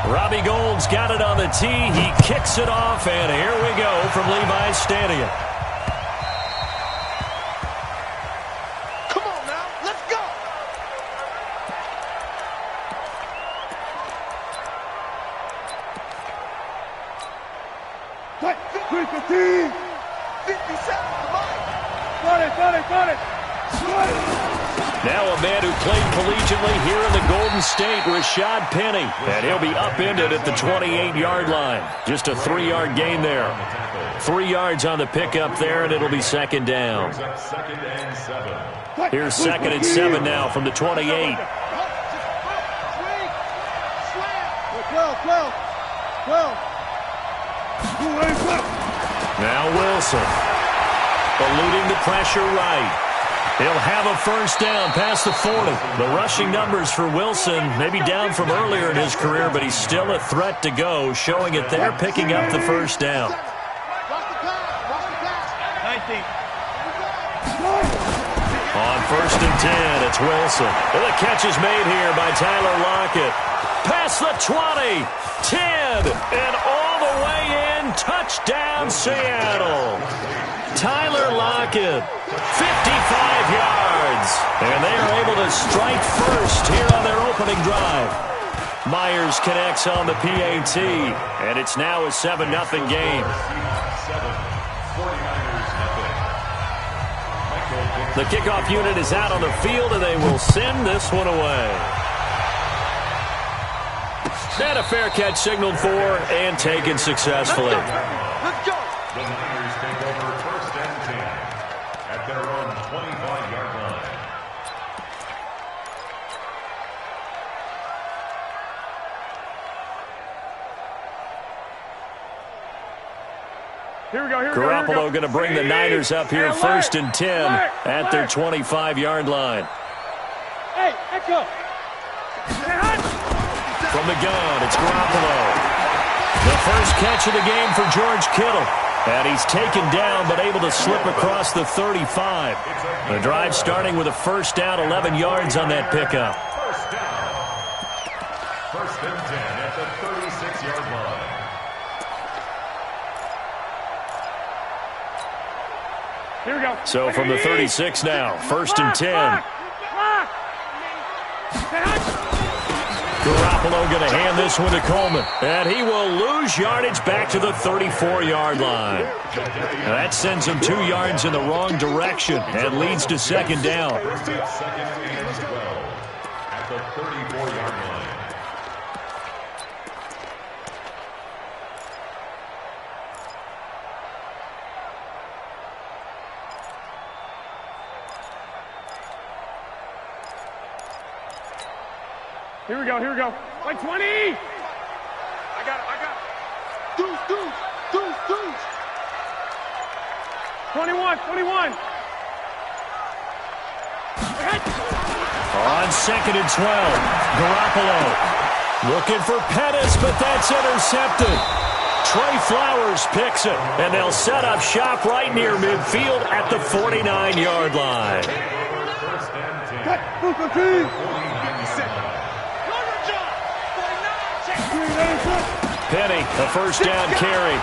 Robbie Gould's got it on the tee. He kicks it off, and here we go from Levi's Stadium. Come on now, let's go. Cut, 315. 57, come on. Got it. Now a man who played collegiately here in the Golden State, Rashad Penny. And he'll be upended at the 28-yard line. Just a 3-yard gain there. 3 yards on the pickup there, and it'll be second down. Here's second and 7 now from the 28. 12. Now Wilson. Eluding the pressure right. He'll have a first down past the 40. The rushing numbers for Wilson maybe down from earlier in his career, but he's still a threat to go, showing it there, picking up the first down. 19. On first and 10, it's Wilson. And the catch is made here by Tyler Lockett. Past the 20, 10, and all the way in. Touchdown, Seattle. Tyler Lockett, 55 yards. And they are able to strike first here on their opening drive. Myers connects on the PAT, and it's now a 7-0 game. The kickoff unit is out on the field, and they will send this one away. And a fair catch signaled for and taken successfully. Let's go. The Niners take over first and 10 at their own 25-yard line. Here we go. Garoppolo going to bring the Niners up here first and 10 at their 25-yard line. Hey, Echo. From the gun, it's Garoppolo. The first catch of the game for George Kittle. And he's taken down but able to slip across the 35. The drive starting with a first down, 11 yards on that pickup. First down. First and 10 at the 36-yard line. Here we go. So from the 36 now, first and 10. Garoppolo going to hand this one to Coleman. And he will lose yardage back to the 34-yard line. Now that sends him 2 yards in the wrong direction and leads to second down. First and 12 at the 34-yard line. Here we go. Like 20. I got it. Deuce. 21. On second and 12, Garoppolo looking for Pettis, but that's intercepted. Trey Flowers picks it, and they'll set up shop right near midfield at the 49-yard line. First and 10. Penny, a first down carry.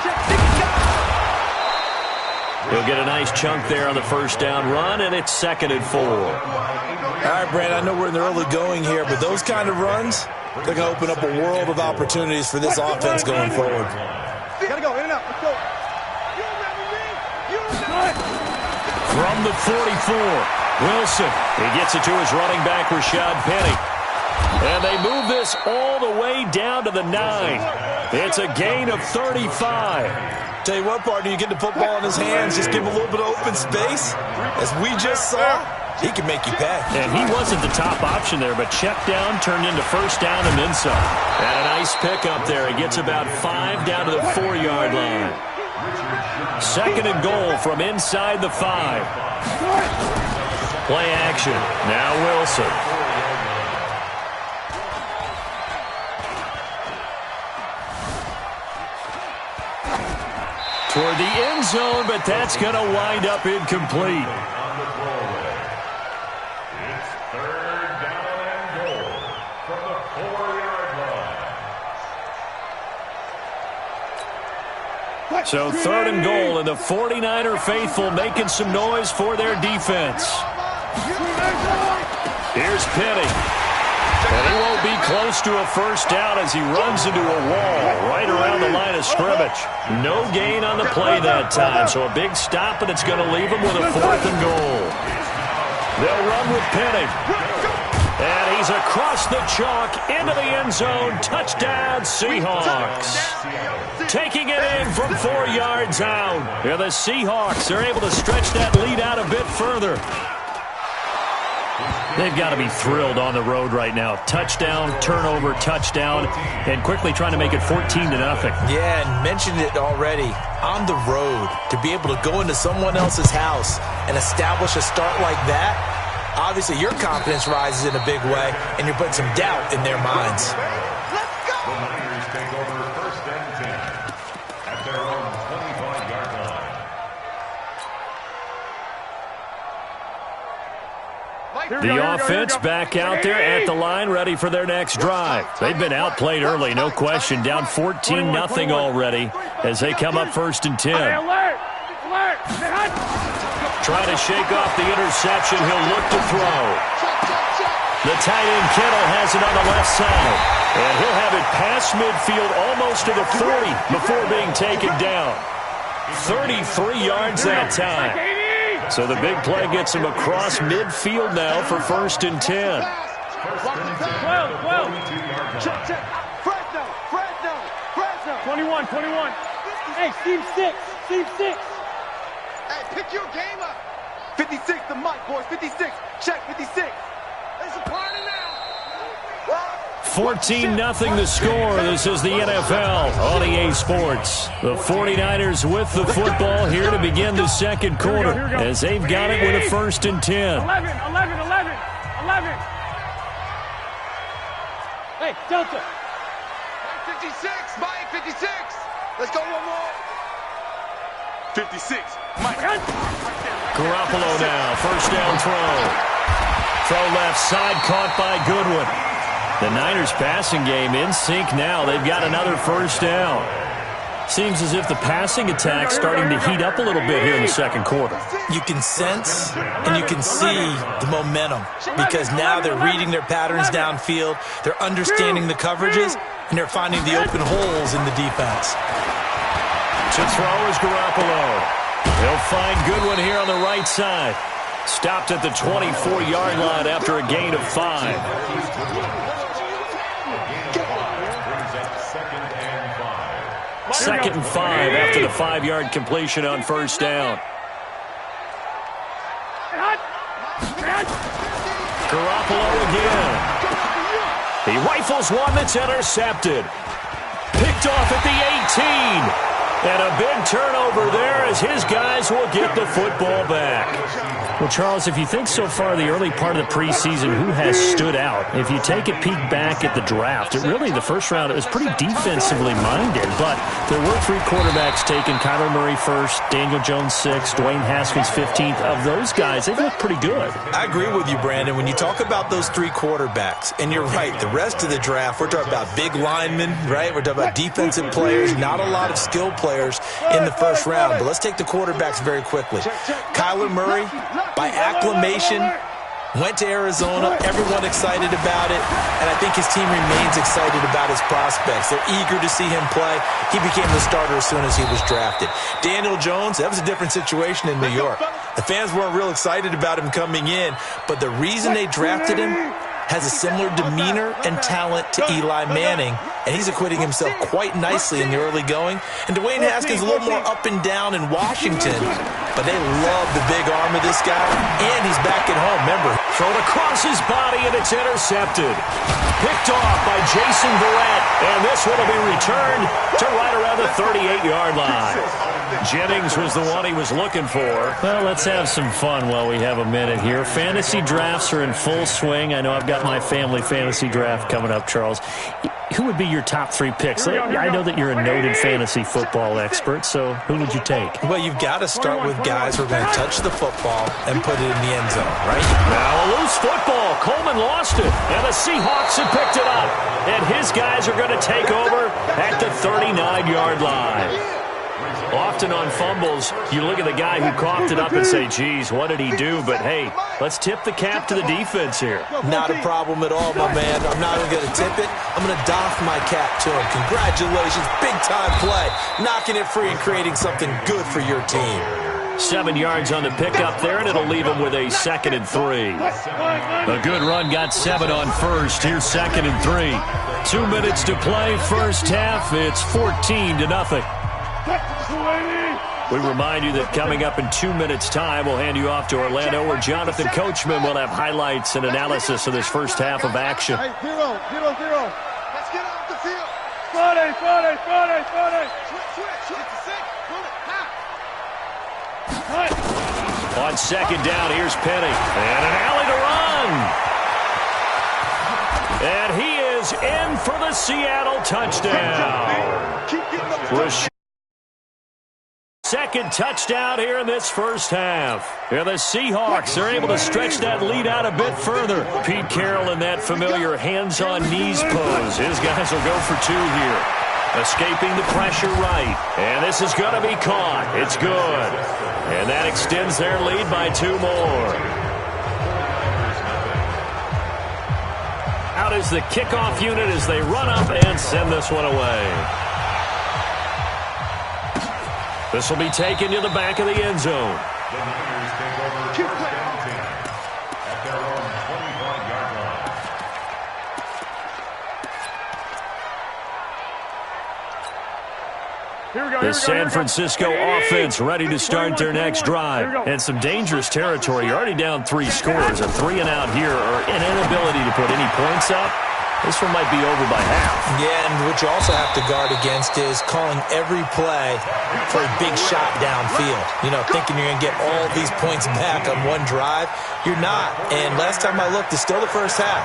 He'll get a nice chunk there on the first down run, and it's second and 4. All right, Brad, I know we're in the early going here, but those kind of runs, they're going to open up a world of opportunities for this offense going forward. Gotta go. In and out. Let's go. From the 44, Wilson. He gets it to his running back, Rashad Penny. And they move this all the way down to the 9. It's a gain of 35. Tell you what, partner, you get the football in his hands, just give him a little bit of open space. As we just saw, he can make you pay. And he wasn't the top option there, but check down turned into first down and then some. And a nice pickup there. He gets about 5 down to the 4-yard line. Second and goal from inside the 5. Play action. Now Wilson. Toward the end zone, but that's going to wind up incomplete. It's third down and goal from the 4-yard line. So 3rd and goal, and the 49er faithful making some noise for their defense. Here's Penny. And he won't be close to a first down as he runs into a wall right around the line of scrimmage. No gain on the play that time, so a big stop, and it's going to leave him with a 4th and goal. They'll run with Penny. And he's across the chalk into the end zone. Touchdown, Seahawks. Taking it in from 4 yards out. Yeah, the Seahawks are able to stretch that lead out a bit further. They've got to be thrilled on the road right now. Touchdown, turnover, touchdown, and quickly trying to make it 14-0. Yeah, and mentioned it already. On the road, to be able to go into someone else's house and establish a start like that, obviously your confidence rises in a big way, and you're putting some doubt in their minds. Let's go. The Niners take over 1st and 10 at their own 25-yard line. The offense back out there at the line, ready for their next drive. They've been outplayed early, no question. Down 14-0 already as they come up 1st and 10. Trying to shake off the interception. He'll look to throw. The tight end Kittle has it on the left side. And he'll have it past midfield almost to the 40 before being taken down. 33 yards that time. So the big play gets him across midfield now for 1st and 10. Check. Fresno. 21. Hey, Steve 6. Hey, pick your game up. 56, the mic, boys. 56. Check 56. There's a party now. 14-0 the score. This is the NFL on EA Sports. The 49ers with the football here to begin the second quarter as they've got it with a 1st and 10. 11. Hey, Delta. 56, Mike, 56. Let's go one more. 56, Mike. Garoppolo now, 1st down throw. Throw left side, caught by Goodwin. The Niners passing game in sync now. They've got another 1st down. Seems as if the passing attack's starting to heat up a little bit here in the second quarter. You can sense and you can see the momentum because now they're reading their patterns downfield, they're understanding the coverages, and they're finding the open holes in the defense. To throw is Garoppolo. He'll find Goodwin here on the right side. Stopped at the 24-yard line after a gain of 5. 2nd and 5 after the 5-yard completion on 1st down. Garoppolo again. He rifles one that's intercepted. Picked off at the 18. And a big turnover there as his guys will get the football back. Well, Charles, if you think so far the early part of the preseason, who has stood out? If you take a peek back at the draft, the first round, it was pretty defensively minded. But there were 3 quarterbacks taken. Kyler Murray 1st, Daniel Jones 6th, Dwayne Haskins 15th. Of those guys, they've looked pretty good. I agree with you, Brandon. When you talk about those 3 quarterbacks, and you're right, the rest of the draft, we're talking about big linemen, right? We're talking about defensive players, not a lot of skill players in the first round. But let's take the quarterbacks very quickly. Kyler Murray, by acclamation, went to Arizona. Everyone excited about it. And I think his team remains excited about his prospects. They're eager to see him play. He became the starter as soon as he was drafted. Daniel Jones, that was a different situation in New York. The fans weren't real excited about him coming in. But the reason they drafted him has a similar demeanor and talent to Eli Manning, and he's acquitting himself quite nicely in the early going. And Dwayne Haskins a little more up and down in Washington, but they love the big arm of this guy, and he's back at home. Remember, thrown across his body, and it's intercepted. Picked off by Jason Verrett, and this one will be returned to right around the 38-yard line. Jennings was the one he was looking for. Well, let's have some fun while we have a minute here. Fantasy drafts are in full swing. I know I've got my family fantasy draft coming up, Charles. Who would be your top 3 picks? I know that you're a noted fantasy football expert, so who would you take? Well, you've got to start with guys who are going to touch the football and put it in the end zone, right? Now a loose football. Coleman lost it, and the Seahawks have picked it up. And his guys are going to take over at the 39-yard line. Often on fumbles, you look at the guy who coughed it up and say, geez, what did he do? But, hey, let's tip the cap to the defense here. Not a problem at all, my man. I'm not even going to tip it. I'm going to doff my cap to him. Congratulations. Big-time play. Knocking it free and creating something good for your team. 7 yards on the pickup there, and it'll leave him with a 2nd and 3. A good run got 7 on first. Here's 2nd and 3. 2 minutes to play. First half, it's 14-0. We remind you that coming up in 2 minutes' time, we'll hand you off to Orlando, where Jonathan Coachman will have highlights and analysis of this first half of action. Hey, 0-0-0. Let's get off the field. Friday. Switch. It's a six. Pull it. Half. On second down, here's Penny. And an alley to run. And he is in for the Seattle touchdown. Keep getting up. Second touchdown here in this first half. Here the Seahawks are able to stretch that lead out a bit further. Pete Carroll in that familiar hands-on-knees pose. His guys will go for 2 here. Escaping the pressure right. And this is going to be caught. It's good. And that extends their lead by 2 more. Out is the kickoff unit as they run up and send this one away. This will be taken to the back of the end zone. The Niners take over first and 10 at their own 25-yard line. The San Francisco offense ready to start their next drive. And some dangerous territory. You're already down 3 scores. A 3-and-out here, or an inability to put any points up. This one might be over by half. Yeah, and what you also have to guard against is calling every play for a big shot downfield. You know, thinking you're going to get all these points back on one drive. You're not. And last time I looked, it's still the first half.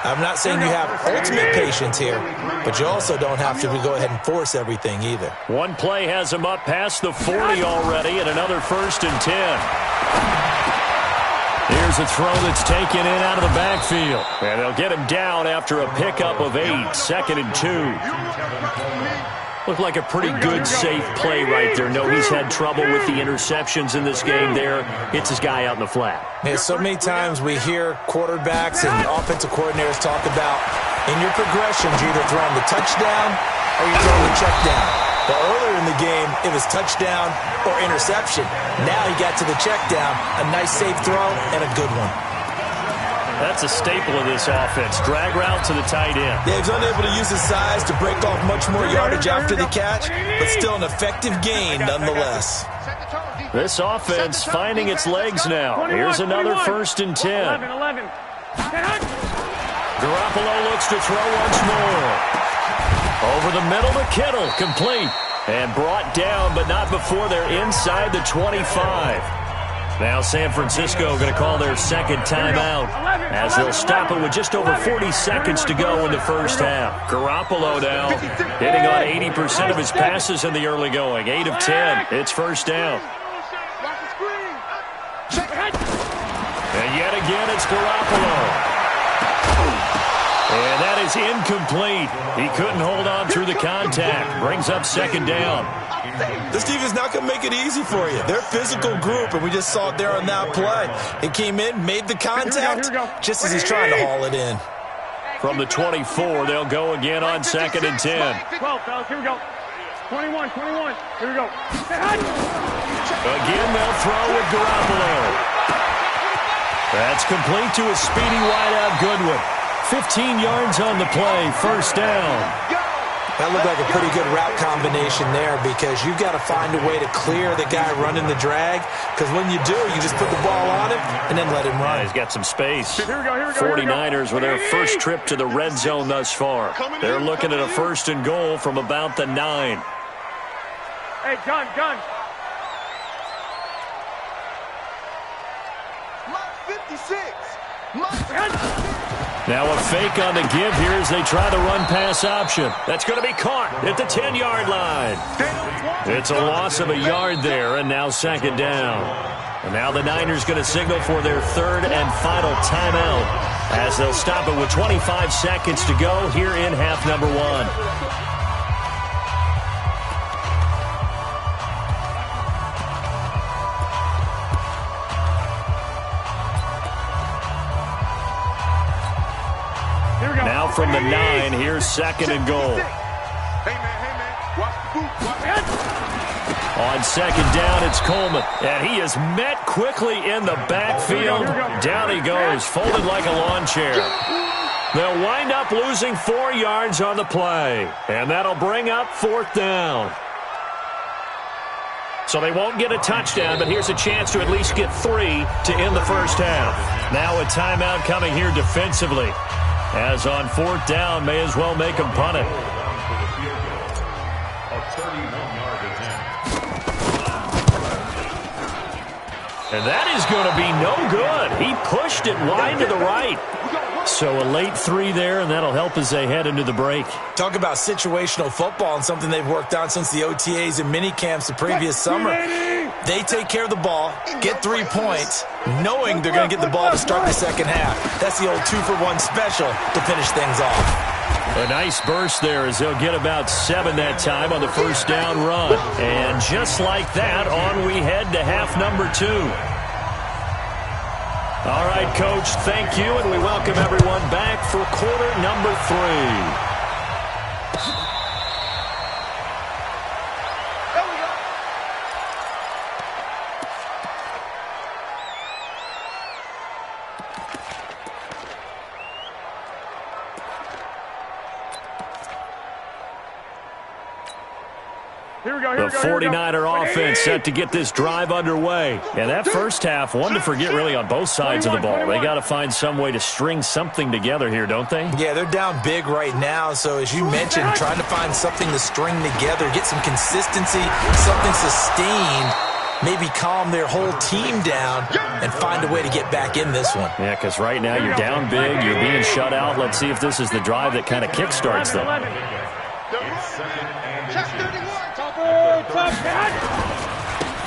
I'm not saying you have ultimate patience here, but you also don't have to go ahead and force everything either. One play has him up past the 40 already, and another 1st and 10. Here's a throw that's taken in out of the backfield. And they'll get him down after a pickup of 8, 2nd and 2. Looked like a pretty good, safe play right there. No, he's had trouble with the interceptions in this game there. Hits his guy out in the flat. Yeah, so many times we hear quarterbacks and offensive coordinators talk about, in your progressions, you're either throwing the touchdown or you're throwing the check down. But earlier in the game, it was touchdown or interception. Now he got to the check down, a nice safe throw, and a good one. That's a staple of this offense. Drag route to the tight end. Yeah, he's unable to use his size to break off much more yardage after the catch, but still an effective gain nonetheless. This offense finding its legs now. Here's another 1st and 10. 11. Garoppolo looks to throw once more. Over the middle to Kittle, complete. And brought down, but not before they're inside the 25. Now San Francisco going to call their 2nd timeout as they'll stop it with just over 40 seconds to go in the first half. Garoppolo now hitting on 80% of his passes in the early going. 8 of 10. It's 1st down. And yet again, it's Garoppolo. And that is incomplete. He couldn't hold on through the contact. Brings up 2nd down. This defense not going to make it easy for you. They're a physical group, and we just saw it there on that play. He came in, made the contact, just as he's trying to haul it in. From the 24, they'll go again on 2nd and 10. 12, fellas, here we go. 21, here we go. Again, they'll throw with Garoppolo. That's complete to a speedy wideout Goodwin. 15 yards on the play, 1st down. That looked like a pretty good route combination there, because you've got to find a way to clear the guy running the drag, because when you do, you just put the ball on him and then let him run. He's got some space. Here we go. 49ers with their first trip to the red zone thus far. They're looking at a 1st and goal from about the 9. Hey, gun. Mike 56. Now a fake on the give here as they try the run-pass option. That's going to be caught at the 10-yard line. It's a loss of a yard there, and now 2nd down. And now the Niners going to signal for their 3rd and final timeout as they'll stop it with 25 seconds to go here in half number 1. Now from the 9, here's second and goal. Hey, man, watch the boot. Watch it. On second down, it's Coleman. And he is met quickly in the backfield. Down he goes, folded like a lawn chair. They'll wind up losing 4 yards on the play. And that'll bring up fourth down. So they won't get a touchdown, but here's a chance to at least get 3 to end the first half. Now a timeout coming here defensively. As on fourth down, may as well make them punt it. And that is going to be no good. He pushed it wide to the right. So a late 3 there, and that'll help as they head into the break. Talk about situational football and something they've worked on since the OTAs and mini camps the previous summer. They take care of the ball, get 3 points, knowing they're going to get the ball to start the second half. That's the old 2-for-1 special to finish things off. A nice burst there as they'll get about 7 that time on the first down run. And just like that, on we head to half number 2. All right, Coach, thank you, and we welcome everyone back for quarter number 3. The 49er offense set to get this drive underway. And that first half, one to forget really on both sides of the ball. They got to find some way to string something together here, don't they? Yeah, they're down big right now. So as you mentioned, trying to find something to string together, get some consistency, something sustained, maybe calm their whole team down and find a way to get back in this one. Yeah, because right now you're down big, you're being shut out. Let's see if this is the drive that kind of kickstarts them.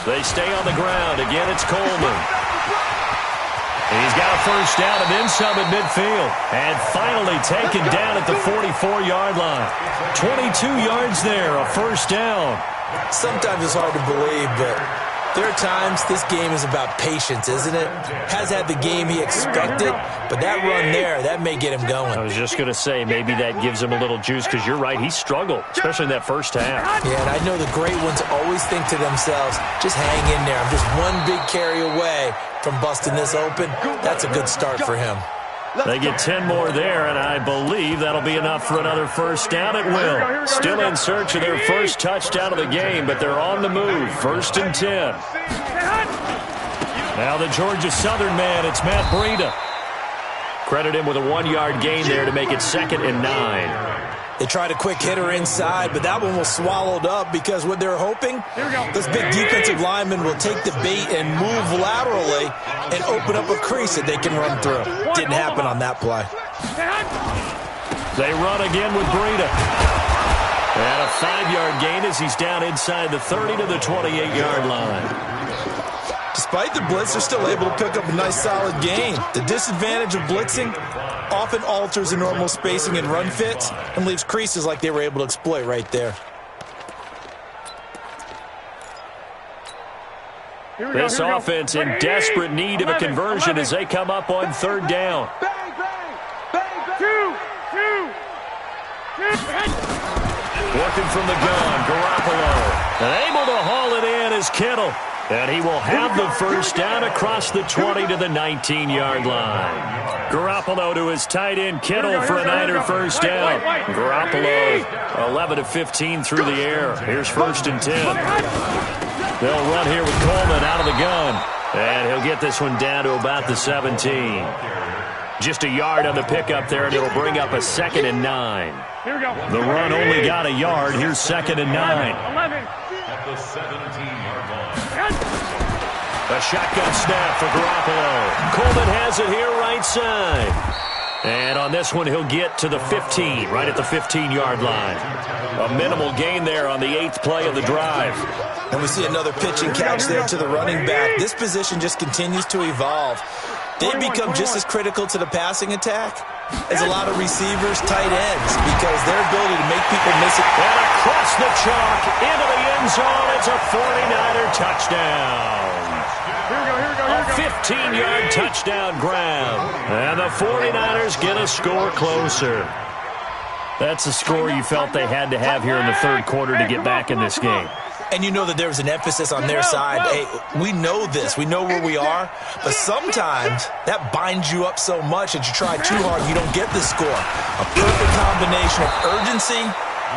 They stay on the ground. Again, it's Coleman. He's got a first down and then some at midfield. And finally taken down at the 44-yard line. 22 yards there, a first down. Sometimes it's hard to believe, but there are times this game is about patience, isn't it? Has had the game he expected, but that run there, that may get him going. I was just going to say, maybe that gives him a little juice because you're right, he struggled, especially in that first half. Yeah, and I know the great ones always think to themselves, just hang in there. I'm just one big carry away from busting this open. That's a good start for him. They get 10 more there, and I believe that'll be enough for another first down at will. Still in search of their first touchdown of the game, but they're on the move. First and 10. Now the Georgia Southern man, it's Matt Breida. Credit him with a 1-yard gain there to make it second and 9. They tried a quick hitter inside, but that one was swallowed up because what they're hoping, this big defensive lineman will take the bait and move laterally and open up a crease that they can run through. Didn't happen on that play. They run again with Breida. And a 5-yard gain as he's down inside the 30 to the 28-yard line. Despite the blitz, they're still able to pick up a nice solid gain. The disadvantage of blitzing often alters the normal spacing and run fits and leaves creases like they were able to exploit right there. This offense in desperate need of a conversion as they come up on third down. Working from the gun, Garoppolo. And able to haul it in is Kittle. And he will have the first down across the 20 to the 19-yard line. Garoppolo to his tight end, Kittle, for a Niner first down. Garoppolo, 11 of 15 through the air. Here's first and 10. They'll run here with Coleman out of the gun. And he'll get this one down to about the 17. Just a yard on the pickup there, and it'll bring up a second and 9. The run only got a yard. Here's second and 9. At the 17-yard line. A shotgun snap for Garoppolo. Coleman has it here right side. And on this one, he'll get to the 15, right at the 15-yard line. A minimal gain there on the 8th play of the drive. And we see another pitch and catch there to the running back. This position just continues to evolve. They become just as critical to the passing attack as a lot of receivers, tight ends, because their ability to make people miss it. And across the chalk, into the end zone, it's a 49er touchdown. Here we go, here we go. A 15-yard touchdown grab. And the 49ers get a score closer. That's a score you felt they had to have here in the third quarter to get back in this game. And you know that there was an emphasis on their side. Hey, we know this. We know where we are. But sometimes that binds you up so much that you try too hard, you don't get the score. A perfect combination of urgency,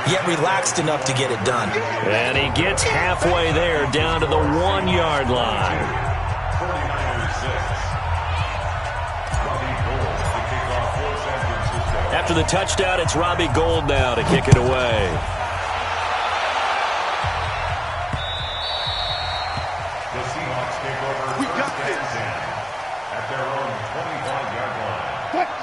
yet relaxed enough to get it done. And he gets halfway there, down to the 1-yard line. 49ers 6. After the touchdown, it's Robbie Gould now to kick it away.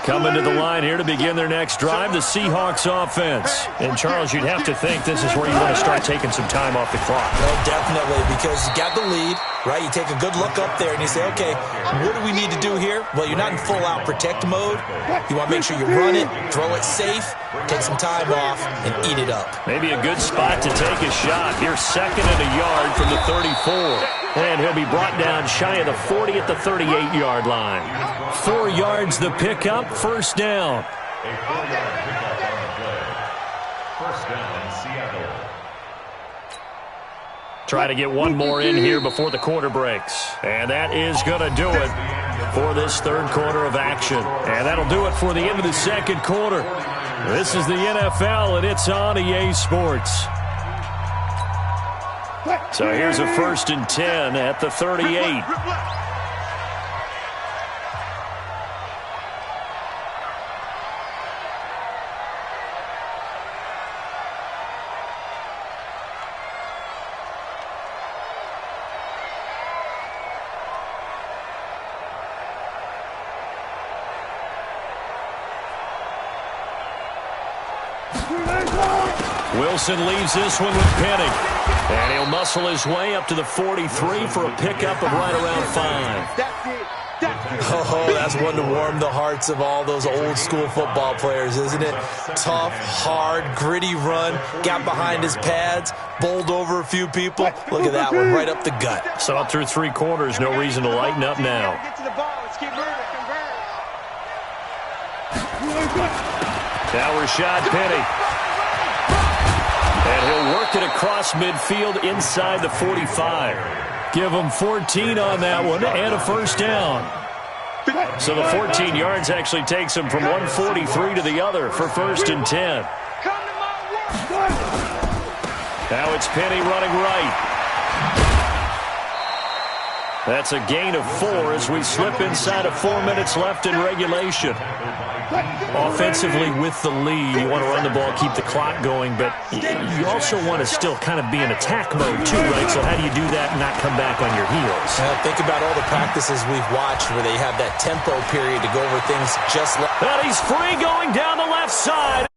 Coming to the line here to begin their next drive, the Seahawks offense. And, Charles, you'd have to think this is where you want to start taking some time off the clock. No, definitely, because you got the lead, right? You take a good look up there and you say, okay, what do we need to do here? Well, you're not in full-out protect mode. You want to make sure you run it, throw it safe, take some time off, and eat it up. Maybe a good spot to take a shot. Here's 2nd and a yard from the 34. And he'll be brought down shy of the 40 at the 38-yard line. 4 yards the pickup, first down. A 4-yard pickup on the play. First down, Seattle. Try to get one more in here before the quarter breaks. And that is going to do it for this third quarter of action. And that'll do it for the end of the second quarter. This is the NFL, and it's on EA Sports. So here's a 1st and 10 at the 38. Wilson leaves this one with Penny. And he'll muscle his way up to the 43 for a pickup of right around 5. Oh, that's one to warm the hearts of all those old-school football players, isn't it? Tough, hard, gritty run, got behind his pads, bowled over a few people. Look at that one, right up the gut. Saw it through 3 quarters, no reason to lighten up now. Now Rashad Penny. And he'll work it across midfield inside the 45. Give him 14 on that one and a first down. So the 14 yards actually takes him from 143 to the other for 1st and 10. Now it's Penny running right. That's a gain of 4 as we slip inside of 4 minutes left in regulation. Offensively with the lead, you want to run the ball, keep the clock going, but you also want to still kind of be in attack mode too, right? So how do you do that and not come back on your heels? Think about all the practices we've watched where they have that tempo period to go over things just like... And he's free going down the left side.